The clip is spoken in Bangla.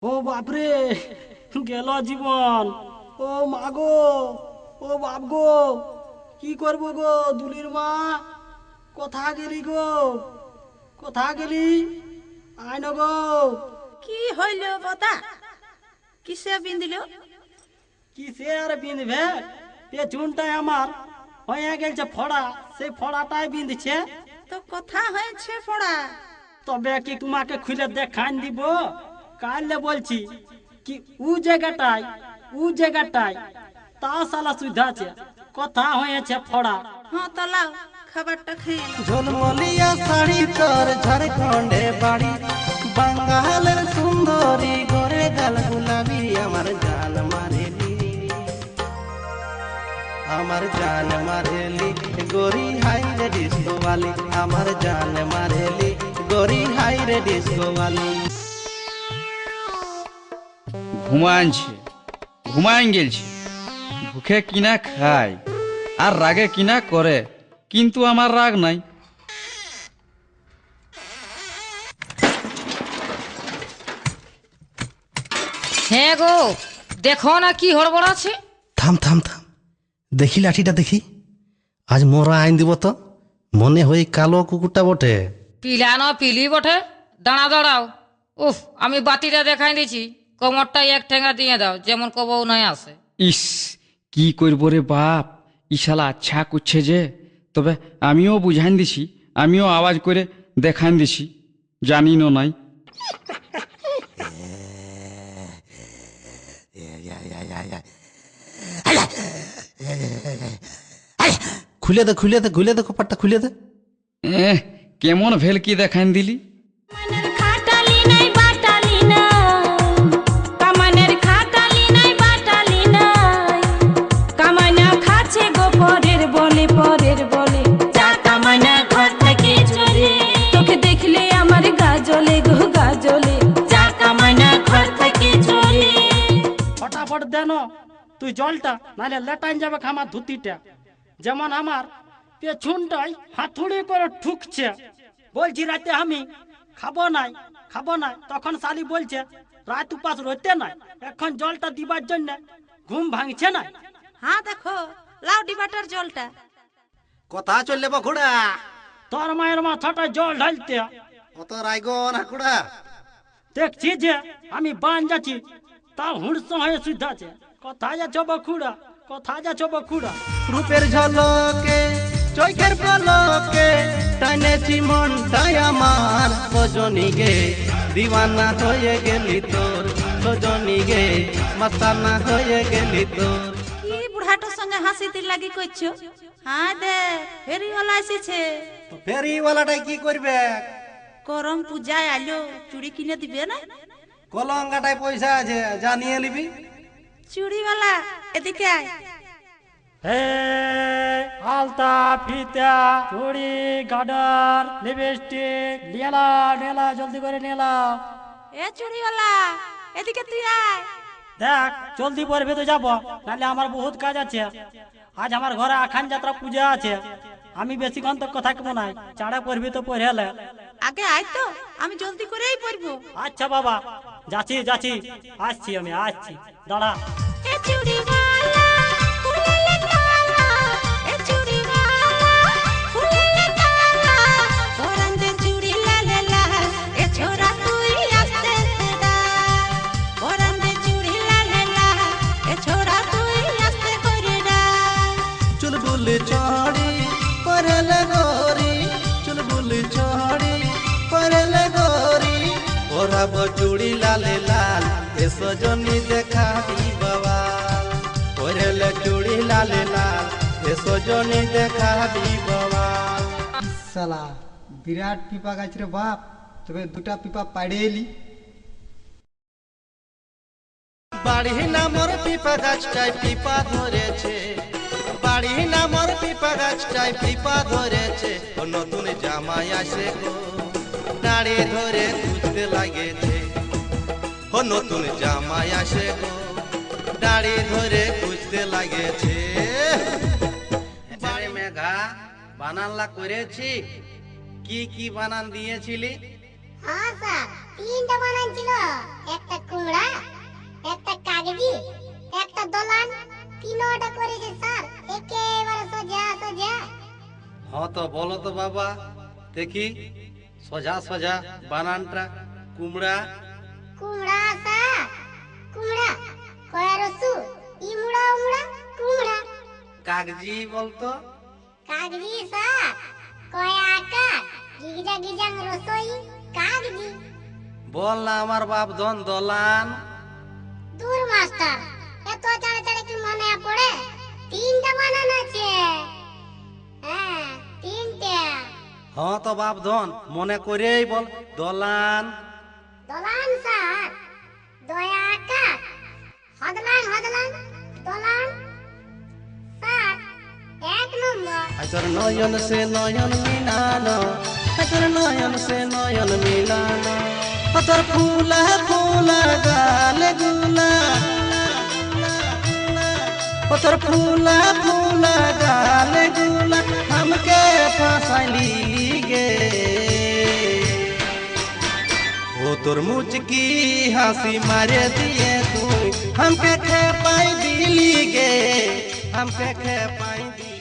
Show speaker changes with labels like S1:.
S1: ও বাপরে, গেল জীবন। ও মা গো, ও বাপ গো, কি করবো গো দুলির মা? কোথা গেলি গো, কোথা গেলি? আইন গো।
S2: কি হইল বতা? কিসে বিন্দিল?
S1: কিসে আর বিঁধবে? পেছনটাই আমার হয়ে গেছে ফড়া, সেই ফড়াটাই বিঁধছে।
S2: তো কথা হয়েছে পড়া।
S1: তবে কি তোমাকে খুলে দেখান দিব? কাইলে বলছি কি ও জায়গাটায় তা সালা সুধাছে, কথা হয়েছে ফড়া।
S2: হ্যাঁ তো লাও, খাবারটা খেয়ে নাও।
S3: ঝলমলিয়া শাড়ি তোর ঝাড়খণ্ডে বাড়ি, বাঙ্গালের সুন্দরী গোরে গাল গুলাবি, আমার জান মারেলি, আমার জান মারেলি গোরি হাই রে ডিস্কোওয়ালি, আমার জান মারেলি গোরি হাই রে ডিস্কোওয়ালি।
S4: ঘুমাইন গেলছে, ভুখে কিনা খায় আর রাগে কিনা করে, কিন্তু আমার রাগ নাই।
S5: হ্যাঁ গো, দেখো না কি হড়বড় আছে।
S3: থাম থাম থাম, দেখি লাঠিটা দেখি, আজ মোরা আইন দিব তো, মনে হই কালো কুকুরটা বটে।
S5: পিলা না পিলি বটে, দাঁড়াও দাঁড়াও। উফ, আমি বাতিটা দেখাই দিছি, কোমরটা এক ঠেঙ্গা দিয়ে দাও, যেমন কবও নাই আসে।
S4: ইস, কি করব রে বাপ, ইশালা আচ্ছা করছে যে। তবে আমিও বুঝাইন দিছি, আমিও আওয়াজ করে দেখাইন দিছি, জানি না নাই।
S3: খুলে দে খুলে দে খুলে দে, কপারটা খুলে দে।
S4: কেমন ভেলকি দেখাইন দিলি।
S2: খাটালি নাই বাটালি নাই, কামানের খাটালি নাই বাটালি নাই, কামানা খাচ্ছে গো পরের বলে পরের বলে, যা কামানা ঘর থেকে চলে, তোকে দেখলে আমার গা জ্বলে গো গা জ্বলে, যা কামানা ঘর থেকে চলে।
S1: ফটাফট দেন তুই জলটা, নাহলে লেটাইন যাবে আমার ধুতিটা। যেমন আমার পেছনটাই হাতুড়ি করে ঠুকছে। বলছি রাতে আমি খাবো নাই, তখন শালি বলছে রাত উপাস রইতে নাই, এখন জলটা দিবার জন্য ঘুম ভাঙছে না।
S2: হ্যাঁ দেখো, লাউ ডিবাটার জলটা।
S3: কথা চললে বখুড়া,
S1: তোর মায়ের মাথাটা জল ঢালতে
S3: অত রাইগো না খুড়া।
S1: দেখছি যে আমি বান যাচ্ছি, তা হুড়স হয়ে সুধাছে। কোথায় যাচ্ছ বখুড়া, কোথায় যাচ্ছ বখুড়া?
S3: রূপের ঝলকে চোখের পলকে টানেছি মনটাই আমার, সজনী গে দিওয়ানা হয়ে গেলি তোর, সজনী গে মাস্তানা হয়ে গেলি তোর।
S2: কি বুড়াটার সঙ্গে হাসিতে লাগি করছো? হ্যাঁ দে, ফেরিওয়ালা এসেছে।
S3: ফেরিওয়ালাটাই কি করবে?
S2: করম পূজায় আলো, চুড়ি কিনে দিবে না?
S3: কলঙ্গাটায় পয়সা আছে, জানিয়ে নিবি।
S2: চুড়িওয়ালা এদিকে আয়।
S1: হে আলতা ফিতা চুড়ি গাডার লিপস্টিক নেলা নেলা, জলদি করে নেলা।
S2: এ চুড়িওয়ালা এদিকে তুই আয়।
S1: দেখ জলদি পরে তো যাবো, নাহলে আমার বহুত কাজ আছে। আজ আমার ঘরে আখান যাত্রা পূজা আছে, আমি বেশিক্ষণ তো কথা কেমন নাই, চাড়া পড়বি তো পড়ে হলে।
S2: আগে আয় তো, আমি জলদি করেই পড়বো।
S1: আচ্ছা বাবা, যাচ্ছি যাচ্ছি, আসছি আমি আসছি, দাঁড়া।
S2: এ চুড়িওয়ালা খুলেলে তালা, এ চুড়িওয়ালা খুলেলে তালা, পরান্দে চুড়ি লালে লাল, এ ছোরা তুই আস্তে আস্তে ডাল, পরান্দে চুড়ি লালে লাল, এ ছোরা তুই আস্তে করে ডাল।
S3: চুলবুল চড়ি পরলে গোরি, চুলবুল চড়ি পরলে গোরি, ওরাব চুড়ি লালে লাল, এ সজনী দেখাবি বাবা, পরলে চুড়ি লালে লাল, এ সজনী দেখাবি বাবা।
S6: সালা বিরাট পিপা গাছ রে বাপ, তবে দুটা পিপা পাড়ে এলি।
S3: বাড়ি নামর পিপা গাছটায় পিপা ধরেছে, বাড়ি নামর পিপা গাছটায় পিপা ধরেছে, ও নতুন জামাই আসে গো দাঁড়িয়ে ধরে খুঁজতে লাগেছে, ও নতুন জামাই আসে গো দাঁড়িয়ে ধরে খুঁজতে লাগেছে। মেঘা বানানলা করেছি, কি কি বানান দিয়েছিলি?
S7: হ্যাঁ স্যার, তিনটা বানান ছিল, একটা কুমড়া,
S3: হ্যাঁ তো বলো তো বাবা দেখি সোজা সোজা বানানটা। কুমড়া
S7: কুমড়া শাক কুমড়া কয়া রসু ইমুড়া উমড়া কুমড়া।
S3: কাগজি বলতো।
S7: কাগজি শাক কয়া আকার গিগজা গিজাং রসই কাগজি।
S3: বল না আমার বাপ ধন দলান।
S7: দূর মাস্টার এত তাড়াতাড়ি কি মনে পড়ে? তিনটা বানান আছে। হ্যাঁ তিনটা।
S3: হ্যাঁ তো বাপ ধন মনে করেই বল। দলান
S7: দলান শাক দয়া আকার হদলান হদলান দলান শাক এক নম্বর।
S3: তোর নয়ন সে নয়ন মিলানো, তোর নয়ন সে নয়ন মিলানো, তোর ফুলা ফুলা গাল গুলা, তোর ফুলা ফুলা গাল गुला हमके फसली गे। वो तोर मुचकी हंसी मारे दिए तू हमके खे पाई दिली गे, हमके खे पाई दिली।